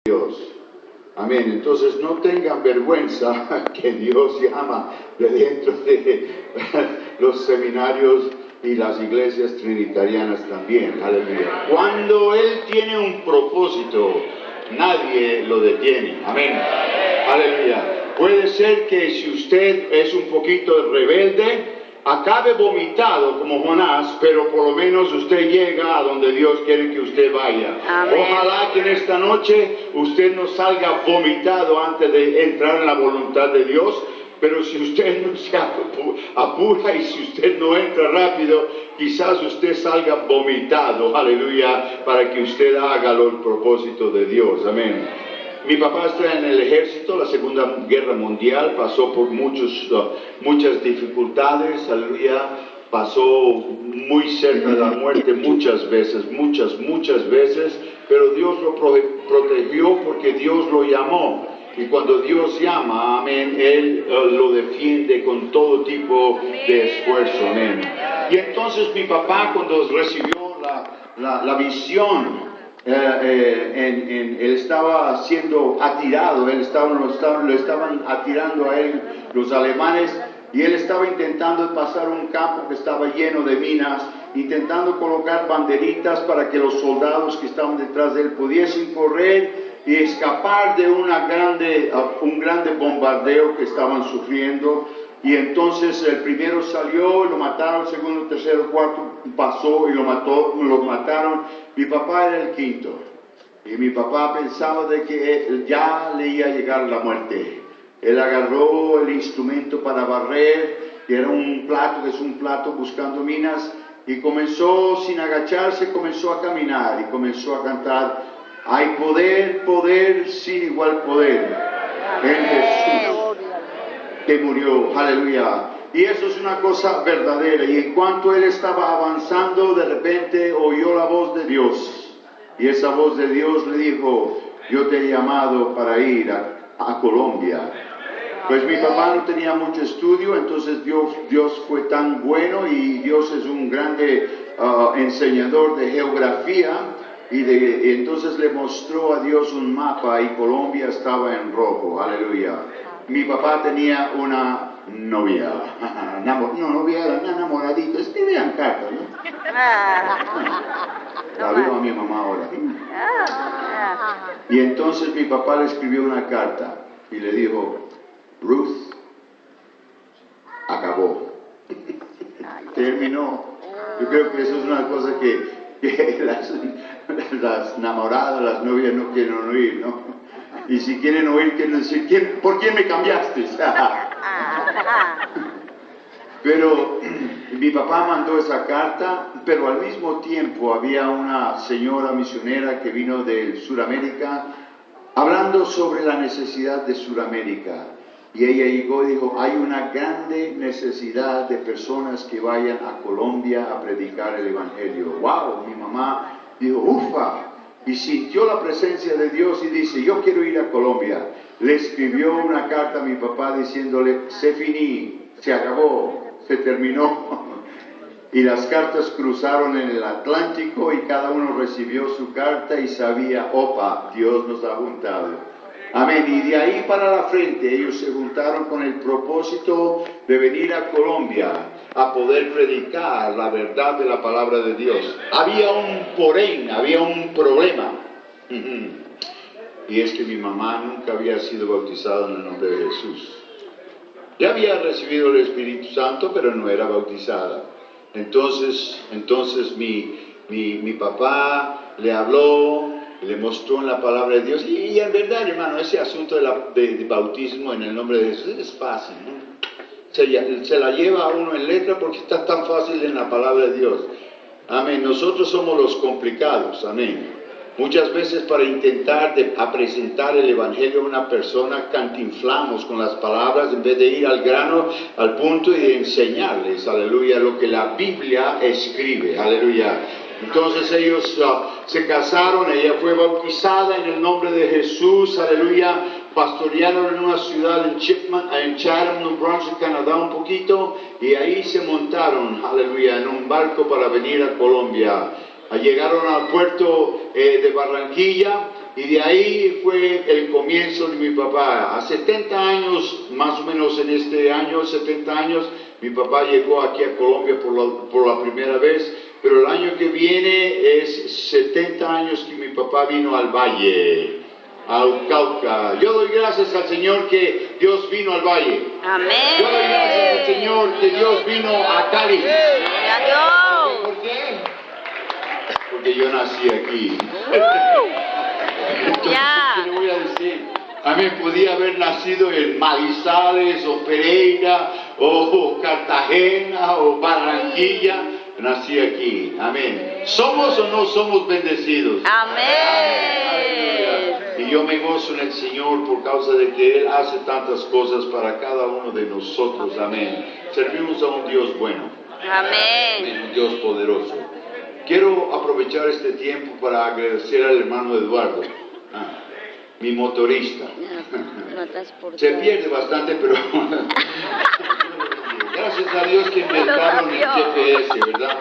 Dios. Amén. Entonces no tengan vergüenza que Dios llama de dentro de los seminarios y las iglesias trinitarianas también. Aleluya. Cuando Él tiene un propósito, nadie lo detiene. Amén. Aleluya. Puede ser que si usted es un poquito rebelde, acabe vomitado como Jonás, pero por lo menos usted llega a donde Dios quiere que usted vaya. Amén. Ojalá que en esta noche usted no salga vomitado antes de entrar en la voluntad de Dios, pero si usted no se apura y si usted no entra rápido, quizás usted salga vomitado, aleluya, para que usted haga el propósito de Dios. Amén. Mi papá está en el ejército, la Segunda Guerra Mundial, pasó por muchas dificultades, aleluya, pasó muy cerca de la muerte muchas veces, pero Dios lo protegió porque Dios lo llamó. Y cuando Dios llama, amén, Él lo defiende con todo tipo de esfuerzo, amén. Y entonces mi papá, cuando recibió la visión, él estaba siendo atirado, lo estaban atirando a él los alemanes, y él estaba intentando pasar un campo que estaba lleno de minas, intentando colocar banderitas para que los soldados que estaban detrás de él pudiesen correr y escapar de un grande bombardeo que estaban sufriendo. Y entonces el primero salió, lo mataron, el segundo, el tercero, el cuarto pasó y lo mataron. Mi papá era el quinto. Y mi papá pensaba de que ya le iba a llegar la muerte. Él agarró el instrumento para barrer, que era un plato buscando minas, y comenzó, sin agacharse, comenzó a caminar y comenzó a cantar: hay poder sin igual poder en Jesús que murió, aleluya. Y eso es una cosa verdadera. Y en cuanto él estaba avanzando, de repente oyó la voz de Dios. Y esa voz de Dios le dijo: yo te he llamado para ir a Colombia. Pues mi papá no tenía mucho estudio, entonces Dios fue tan bueno, y Dios es un grande enseñador de geografía. Y entonces le mostró a Dios un mapa y Colombia estaba en rojo, aleluya. Mi papá tenía una novia, era una enamoradita, escribían cartas, ¿no? La veo a mi mamá ahora. Y entonces mi papá le escribió una carta y le dijo: Ruth, acabó, terminó. Yo creo que eso es una cosa que las enamoradas, las novias no quieren oír, ¿no? Y si quieren oír, quieren decir: ¿por quién me cambiaste? Pero mi papá mandó esa carta, pero al mismo tiempo había una señora misionera que vino de Sudamérica hablando sobre la necesidad de Sudamérica. Y ella llegó y dijo: hay una grande necesidad de personas que vayan a Colombia a predicar el Evangelio. ¡Wow! Mi mamá dijo: ¡ufa! Y sintió la presencia de Dios y dice: yo quiero ir a Colombia. Le escribió una carta a mi papá diciéndole: se finí, se acabó, se terminó. Y las cartas cruzaron en el Atlántico y cada uno recibió su carta y sabía: opa, Dios nos ha juntado. Amén. Y de ahí para la frente ellos se juntaron con el propósito de venir a Colombia a poder predicar la verdad de la palabra de Dios. Había había un problema. Y es que mi mamá nunca había sido bautizada en el nombre de Jesús. Ya había recibido el Espíritu Santo, pero no era bautizada. Entonces mi papá le habló, le mostró en la palabra de Dios. Y en verdad, hermano, ese asunto de bautismo en el nombre de Jesús es fácil, ¿no? Se la lleva a uno en letra porque está tan fácil en la palabra de Dios. Amén. Nosotros somos los complicados. Amén. Muchas veces para intentar presentar el Evangelio a una persona cantinflamos con las palabras en vez de ir al grano, al punto y de enseñarles, aleluya, lo que la Biblia escribe, aleluya. Entonces ellos se casaron, ella fue bautizada en el nombre de Jesús, aleluya. Pastorearon en una ciudad en Chatham, New Brunswick, Canadá un poquito, y ahí se montaron, aleluya, en un barco para venir a Colombia. Llegaron al puerto de Barranquilla, Y de ahí fue el comienzo de mi papá. A 70 años, más o menos en este año, 70 años, mi papá llegó aquí a Colombia por la primera vez, pero el año que viene es 70 años que mi papá vino al Valle, al Cauca. Yo doy gracias al Señor que Dios vino al Valle. Amén. Yo doy gracias al Señor que Dios vino a Cali. Gloria a Dios. ¿Por qué? Porque yo nací aquí. Entonces, Ya. ¿qué le voy a decir? A mí podía haber nacido en Manizales o Pereira o Cartagena o Barranquilla. Nací aquí. Amén. ¿Somos o no somos bendecidos? Amén. Y yo me gozo en el Señor por causa de que Él hace tantas cosas para cada uno de nosotros. Amén. Servimos a un Dios bueno. Amén. Un Dios poderoso. Quiero aprovechar este tiempo para agradecer al hermano Eduardo, mi motorista. Se pierde bastante, pero gracias a Dios que inventaron el GPS, ¿verdad?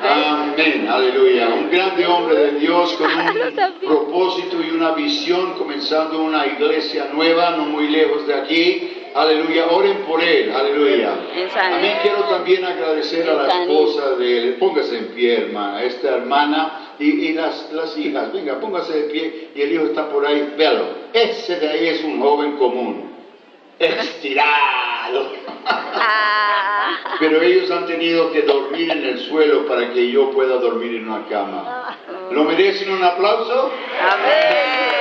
Amén, aleluya. Un grande hombre de Dios con un propósito y una visión, comenzando una iglesia nueva, no muy lejos de aquí. Aleluya, oren por él, aleluya. Amén, quiero también agradecer a la esposa de él. Póngase en pie, hermana, esta hermana y las hijas. Venga, póngase de pie y el hijo está por ahí, véalo. Ese de ahí es un joven común, estirado. Pero ellos han tenido que dormir en el suelo para que yo pueda dormir en una cama. ¿Lo merecen un aplauso? Amén.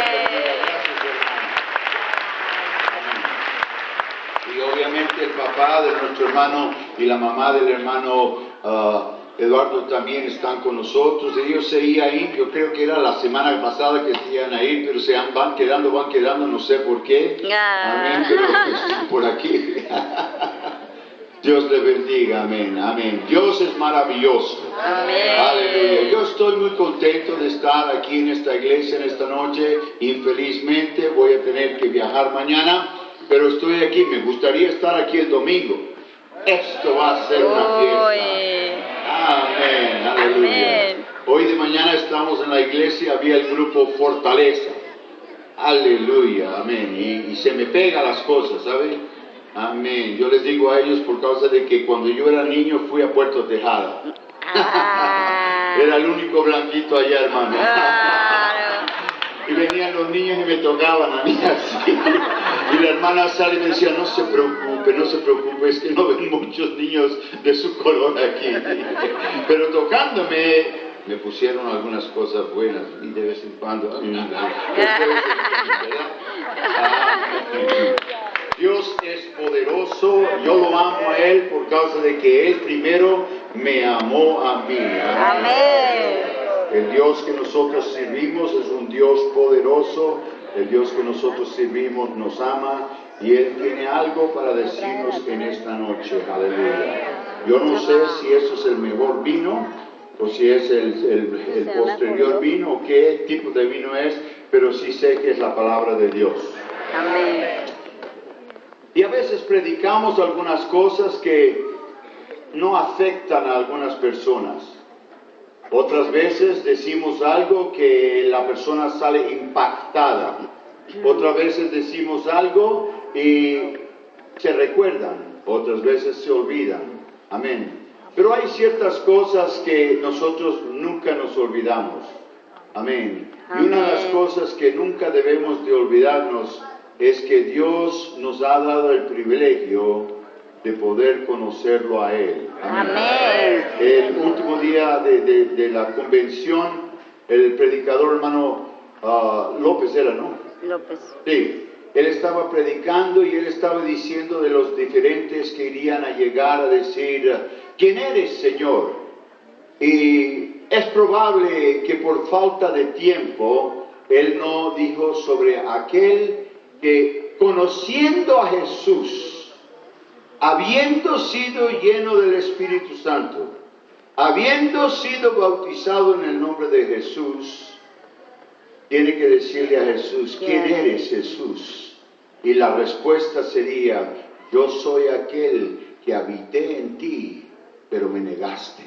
Y obviamente el papá de nuestro hermano y la mamá del hermano Eduardo también están con nosotros. Ellos se iban a ir, yo creo que era la semana pasada que se iban a ir, pero van quedando, no sé por qué. Amén, pero están por aquí. Dios le bendiga, amén, amén. Dios es maravilloso. Amén. Aleluya. Yo estoy muy contento de estar aquí en esta iglesia en esta noche. Infelizmente voy a tener que viajar mañana, pero estoy aquí. Me gustaría estar aquí el domingo. Esto va a ser una fiesta. Amén, aleluya. Amén. Hoy de mañana estamos en la iglesia, había el grupo Fortaleza. Aleluya, amén. Y se me pegan las cosas, ¿saben? Amén. Yo les digo a ellos por causa de que cuando yo era niño fui a Puerto Tejada. Era el único blanquito allá, hermano. Y venían los niños y me tocaban a mí así. Y la hermana sale y me decía, no se preocupe, es que no ven muchos niños de su color aquí. Pero tocándome, me pusieron algunas cosas buenas y de vez en cuando. Dios es poderoso, yo lo amo a Él por causa de que Él primero me amó a mí. Amén. El Dios que nosotros servimos es un Dios poderoso, el Dios que nosotros servimos nos ama y Él tiene algo para decirnos en esta noche. Aleluya. Yo no sé si eso es el mejor vino o si es el posterior vino o qué tipo de vino es, pero sí sé que es la palabra de Dios. Amén. Y a veces predicamos algunas cosas que no afectan a algunas personas. Otras veces decimos algo que la persona sale impactada. Otras veces decimos algo y se recuerdan. Otras veces se olvidan. Amén. Pero hay ciertas cosas que nosotros nunca nos olvidamos. Amén. Y una de las cosas que nunca debemos de olvidarnos es que Dios nos ha dado el privilegio de poder conocerlo a Él. Amén. El último día de la convención, el predicador hermano López era, ¿no? López. Sí, él estaba predicando y él estaba diciendo de los diferentes que irían a llegar a decir, ¿quién eres, Señor? Y es probable que por falta de tiempo, él no dijo sobre aquel que conociendo a Jesús, habiendo sido lleno del Espíritu Santo, habiendo sido bautizado en el nombre de Jesús, tiene que decirle a Jesús, ¿quién eres, Jesús? Y la respuesta sería, yo soy aquel que habité en ti, pero me negaste.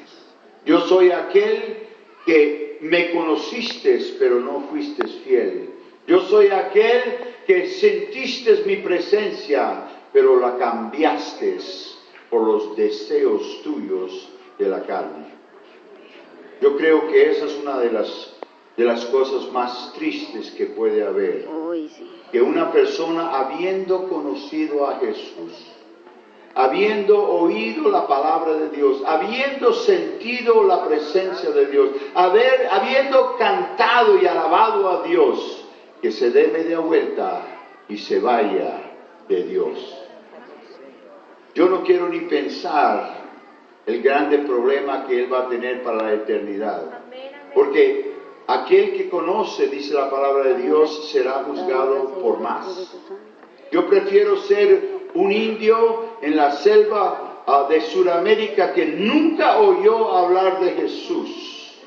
Yo soy aquel que me conociste, pero no fuiste fiel. Yo soy aquel que sentiste mi presencia, pero la cambiaste por los deseos tuyos de la carne. Yo creo que esa es una de las cosas más tristes que puede haber. Uy, sí. Que una persona, habiendo conocido a Jesús, habiendo oído la palabra de Dios, habiendo sentido la presencia de Dios, habiendo cantado y alabado a Dios, que se dé media vuelta y se vaya de Dios. Yo no quiero ni pensar el grande problema que él va a tener para la eternidad. Porque aquel que conoce, dice la palabra de Dios, será juzgado por más. Yo prefiero ser un indio en la selva de Sudamérica que nunca oyó hablar de Jesús,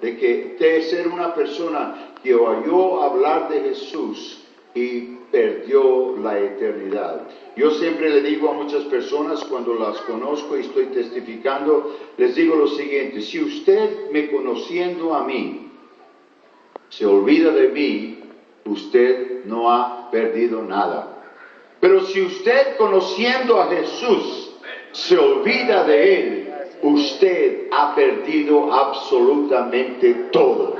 de ser una persona que oyó hablar de Jesús y perdió la eternidad. Yo siempre le digo a muchas personas cuando las conozco y estoy testificando, les digo lo siguiente: si usted me conociendo a mí se olvida de mí, usted no ha perdido nada. Pero si usted conociendo a Jesús se olvida de Él, usted ha perdido absolutamente todo.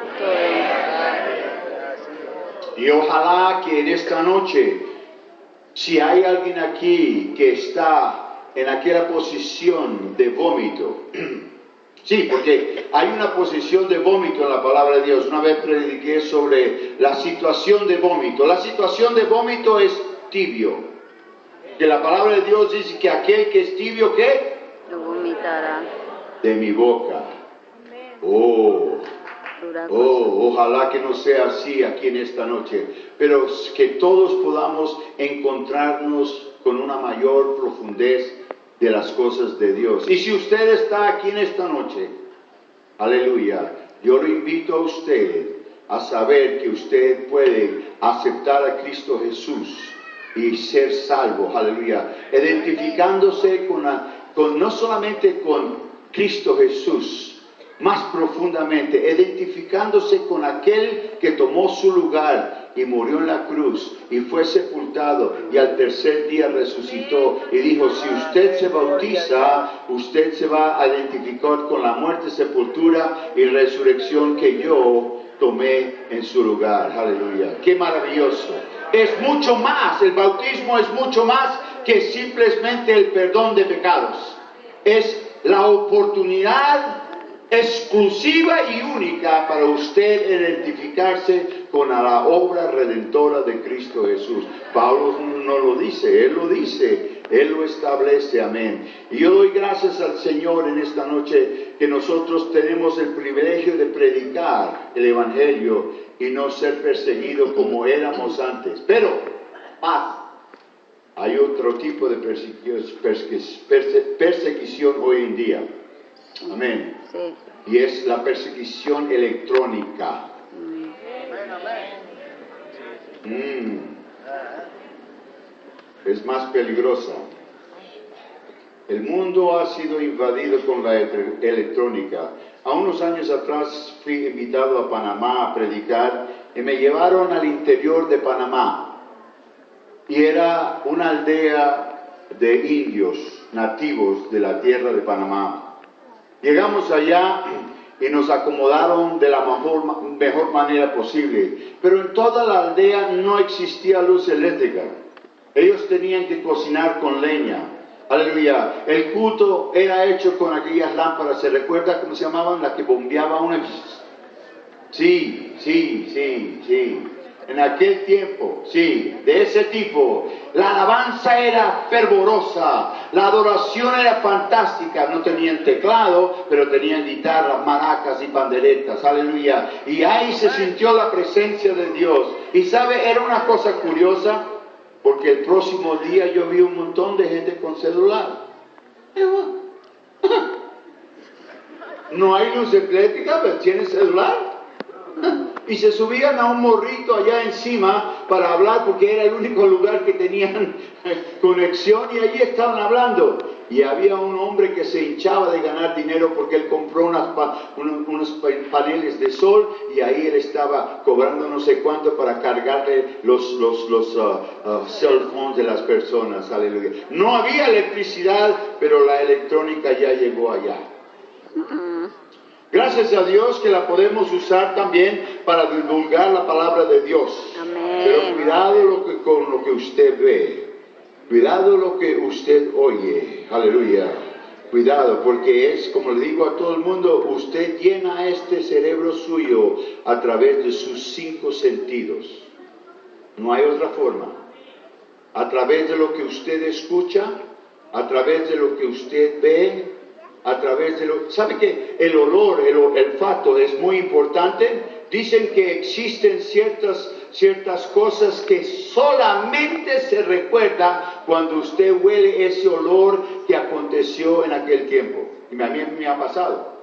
Y ojalá que en esta noche, si hay alguien aquí que está en aquella posición de vómito, sí, porque hay una posición de vómito en la palabra de Dios. Una vez prediqué sobre la situación de vómito. La situación de vómito es tibio. Que la palabra de Dios dice que aquel que es tibio, ¿qué? Lo vomitará. De mi boca. Ojalá que no sea así aquí en esta noche, pero que todos podamos encontrarnos con una mayor profundidad de las cosas de Dios. Y si usted está aquí en esta noche, aleluya, yo lo invito a usted a saber que usted puede aceptar a Cristo Jesús y ser salvo, aleluya, identificándose no solamente con Cristo Jesús, más profundamente, identificándose con aquel que tomó su lugar y murió en la cruz y fue sepultado y al tercer día resucitó y dijo: si usted se bautiza, usted se va a identificar con la muerte, sepultura y resurrección que yo tomé en su lugar. Aleluya, qué maravilloso. Es mucho más, el bautismo es mucho más que simplemente el perdón de pecados. Es la oportunidad exclusiva y única para usted identificarse con la obra redentora de Cristo Jesús. Pablo no lo dice, él lo dice, él lo establece, amén. Y yo doy gracias al Señor en esta noche que nosotros tenemos el privilegio de predicar el Evangelio y no ser perseguidos como éramos antes. Pero, hay otro tipo de persecución hoy en día. Amén. Sí. Y es la persecución electrónica. Es más peligrosa. El mundo ha sido invadido con la electrónica. A unos años atrás fui invitado a Panamá a predicar y me llevaron al interior de Panamá. Y era una aldea de indios nativos de la tierra de Panamá. Llegamos allá y nos acomodaron de la mejor manera posible. Pero en toda la aldea no existía luz eléctrica. Ellos tenían que cocinar con leña. Aleluya. El culto era hecho con aquellas lámparas. ¿Se recuerda cómo se llamaban? La que bombeaba una. Sí. En aquel tiempo, sí, de ese tipo. La alabanza era fervorosa, la adoración era fantástica. No tenían teclado, pero tenían guitarras, maracas y panderetas, aleluya. Y ahí se sintió la presencia de Dios. Y sabe, era una cosa curiosa, porque el próximo día yo vi un montón de gente con celular. No hay luz eléctrica, pero tiene celular. y se subían a un morrito allá encima para hablar porque era el único lugar que tenían conexión y allí estaban hablando. Y había un hombre que se hinchaba de ganar dinero porque él compró unos paneles de sol y ahí él estaba cobrando no sé cuánto para cargarle los cell phones de las personas. Aleluya. No había electricidad, pero la electrónica ya llegó allá. Gracias a Dios que la podemos usar también para divulgar la palabra de Dios. Amén. Pero cuidado con lo que usted ve. Cuidado lo que usted oye. Aleluya. Cuidado, porque es, como le digo a todo el mundo, usted llena este cerebro suyo a través de sus 5 sentidos. No hay otra forma. A través de lo que usted escucha, a través de lo que usted ve, a través de lo... ¿Sabe que el olor, el olfato es muy importante? Dicen que existen ciertas cosas que solamente se recuerda cuando usted huele ese olor que aconteció en aquel tiempo. Y a mí me ha pasado.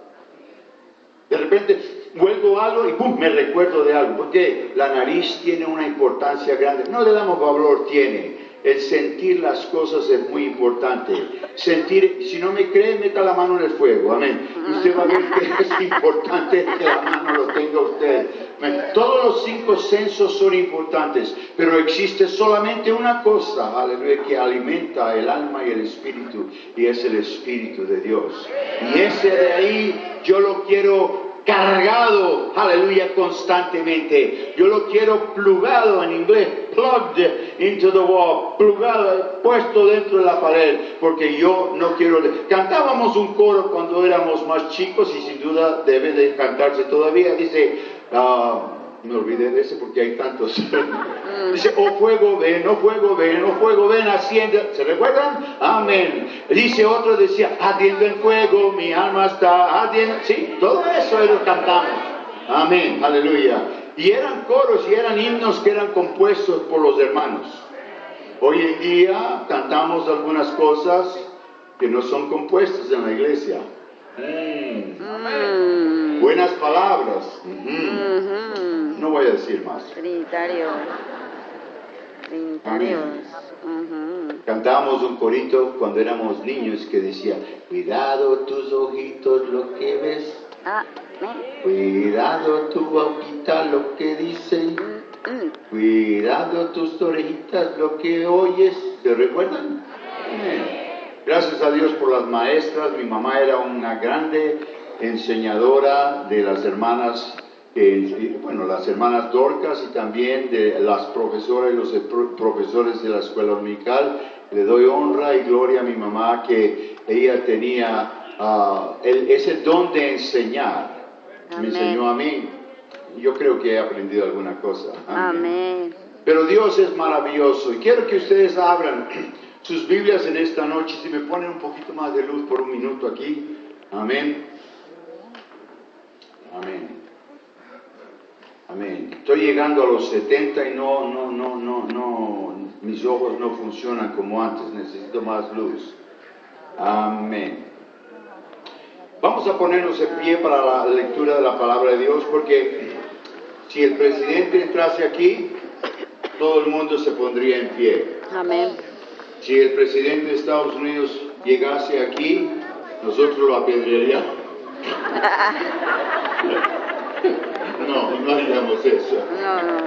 De repente huelo algo y ¡pum! Me recuerdo de algo. Porque la nariz tiene una importancia grande. No le damos valor, tiene. El sentir las cosas es muy importante. Sentir, si no me cree, meta la mano en el fuego. Amén. Usted va a ver que es importante que la mano lo tenga usted. Amén. Todos los 5 sensos son importantes, pero existe solamente una cosa, aleluya, que alimenta el alma y el espíritu, y es el Espíritu de Dios. Y ese de ahí yo lo quiero cargado, aleluya, constantemente. Yo lo quiero plugado, en inglés, plugged into the wall, plugado, puesto dentro de la pared, porque yo no quiero... Cantábamos un coro cuando éramos más chicos y sin duda debe de cantarse todavía. Dice, me olvidé de ese porque hay tantos. Dice, oh fuego ven, oh fuego ven, oh fuego ven, asciende. ¿Se recuerdan? Amén. Dice otro, decía, ardiendo en fuego, mi alma está ardiendo. Sí, todo eso lo cantamos. Amén, aleluya. Y eran coros y eran himnos que eran compuestos por los hermanos. Hoy en día cantamos algunas cosas que no son compuestas en la iglesia. Buenas palabras. No voy a decir más. Trinitarios. Cantábamos un corito cuando éramos niños que decía, cuidado tus ojitos lo que ves, cuidado tu boquita lo que dicen, cuidado tus orejitas lo que oyes. ¿Se recuerdan? Gracias a Dios por las maestras. Mi mamá era una grande enseñadora de las hermanas, las hermanas Dorcas y también de las profesoras y los profesores de la escuela dominical. Le doy honra y gloria a mi mamá que ella tenía ese don de enseñar. Amén. Me enseñó a mí. Yo creo que he aprendido alguna cosa. Amén. Pero Dios es maravilloso y quiero que ustedes abran sus Biblias en esta noche. Si me ponen un poquito más de luz por un minuto aquí. Amén. Amén. Amén. Estoy llegando a los 70 y mis ojos no funcionan como antes. Necesito más luz. Amén. Vamos a ponernos en pie para la lectura de la palabra de Dios, porque si el presidente entrase aquí, todo el mundo se pondría en pie. Amén. Si el presidente de Estados Unidos llegase aquí, nosotros lo apedrearíamos. No haríamos eso.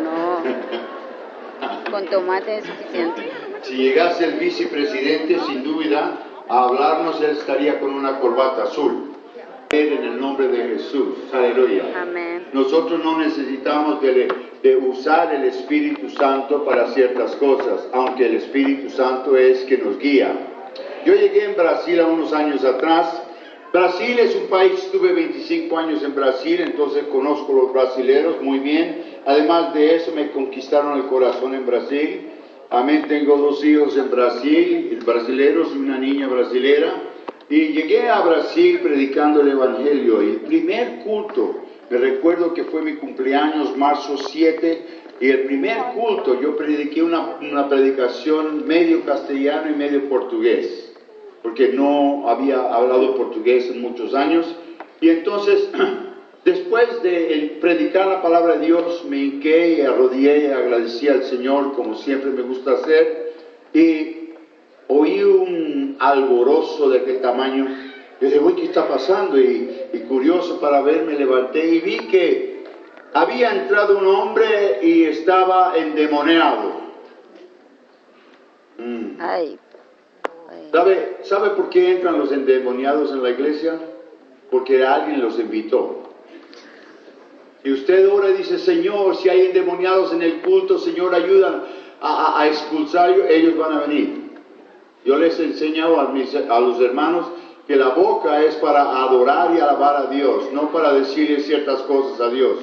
No. Con tomate es suficiente. Si llegase el vicepresidente, sin duda, a hablarnos, él estaría con una corbata azul. En el nombre de Jesús. Aleluya. Amén. Nosotros no necesitamos de usar el Espíritu Santo para ciertas cosas, aunque el Espíritu Santo es que nos guía. Yo llegué en Brasil a unos años atrás. Brasil es un país, estuve 25 años en Brasil, entonces conozco a los brasileros muy bien. Además de eso, me conquistaron el corazón en Brasil. Amén, tengo 2 hijos en Brasil, brasileros y una niña brasilera. Y llegué a Brasil predicando el Evangelio. Y el primer culto, me recuerdo que fue mi cumpleaños, marzo 7, y el primer culto yo prediqué una predicación medio castellano y medio portugués, porque no había hablado portugués en muchos años. Y entonces Después de predicar la palabra de Dios, me hinqué y arrodillé y agradecí al Señor, como siempre me gusta hacer, y oí un alborozo de qué tamaño. Yo dije, uy, ¿qué está pasando? Y curioso para ver, me levanté y vi que había entrado un hombre y estaba endemoniado. Ay. ¿Sabe por qué entran los endemoniados en la iglesia? Porque alguien los invitó. Y usted ora y dice, Señor, si hay endemoniados en el culto, Señor, ayudan a expulsarlos, ellos van a venir. Yo les he enseñado a los hermanos que la boca es para adorar y alabar a Dios, no para decirle ciertas cosas a Dios.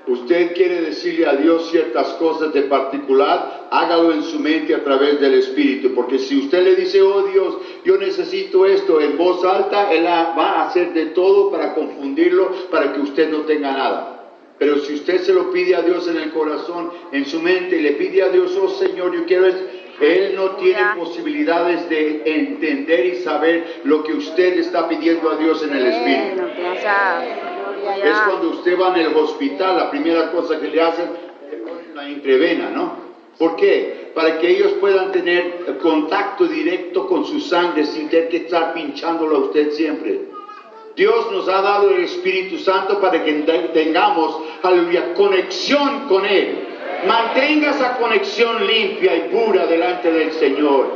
Usted quiere decirle a Dios ciertas cosas de particular, hágalo en su mente a través del Espíritu, porque si usted le dice, oh Dios, yo necesito esto en voz alta, Él va a hacer de todo para confundirlo, para que usted no tenga nada. Pero si usted se lo pide a Dios en el corazón, en su mente, y le pide a Dios, oh Señor, yo quiero esto, Él no tiene posibilidades de entender y saber lo que usted está pidiendo a Dios en el Espíritu. Es cuando usted va en el hospital, la primera cosa que le hacen es la intravena, ¿no? ¿Por qué? Para que ellos puedan tener contacto directo con su sangre sin tener que estar pinchándolo a usted siempre. Dios nos ha dado el Espíritu Santo para que tengamos, aleluya, conexión con Él. Mantenga esa conexión limpia y pura delante del Señor.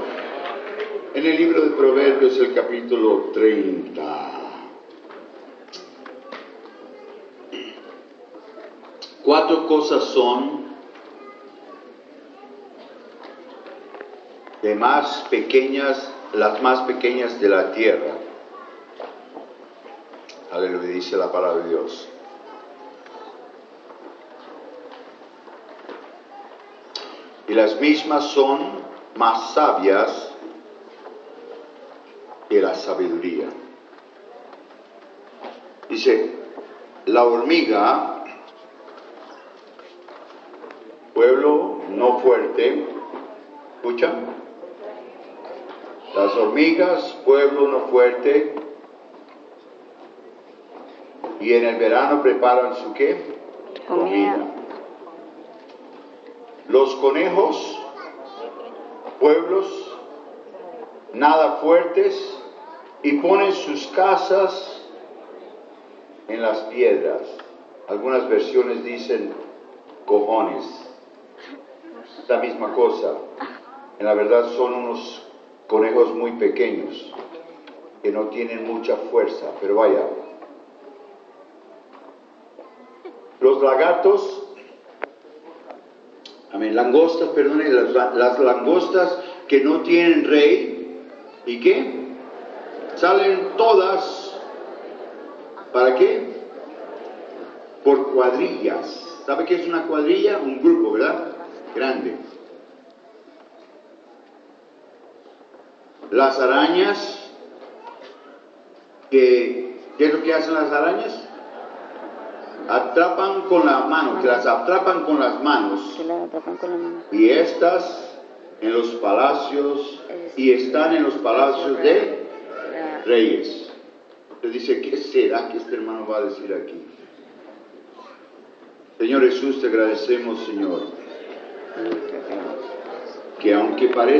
En el libro de Proverbios, el capítulo 30. 4 cosas son de más pequeñas, las más pequeñas de la tierra. Aleluya, dice la palabra de Dios. Y las mismas son más sabias que la sabiduría. Dice, la hormiga, pueblo no fuerte, ¿escuchan? Las hormigas, pueblo no fuerte, y en el verano preparan su ¿qué? Comida. Los conejos, pueblos nada fuertes, y ponen sus casas en las piedras. Algunas versiones dicen cojones. Es la misma cosa. En la verdad son unos conejos muy pequeños que no tienen mucha fuerza, pero vaya. Los lagartos, langostas, perdone, las langostas que no tienen rey, ¿y qué? Salen todas, ¿para qué? Por cuadrillas. ¿Sabe qué es una cuadrilla? Un grupo, ¿verdad? Grande. Las arañas, ¿qué es lo que hacen las arañas? Atrapan con la mano, que las atrapan con las manos. Y estas en los palacios, y están en los palacios de reyes. Usted dice, ¿qué será que este hermano va a decir aquí? Señor Jesús, te agradecemos, Señor, que aunque parezca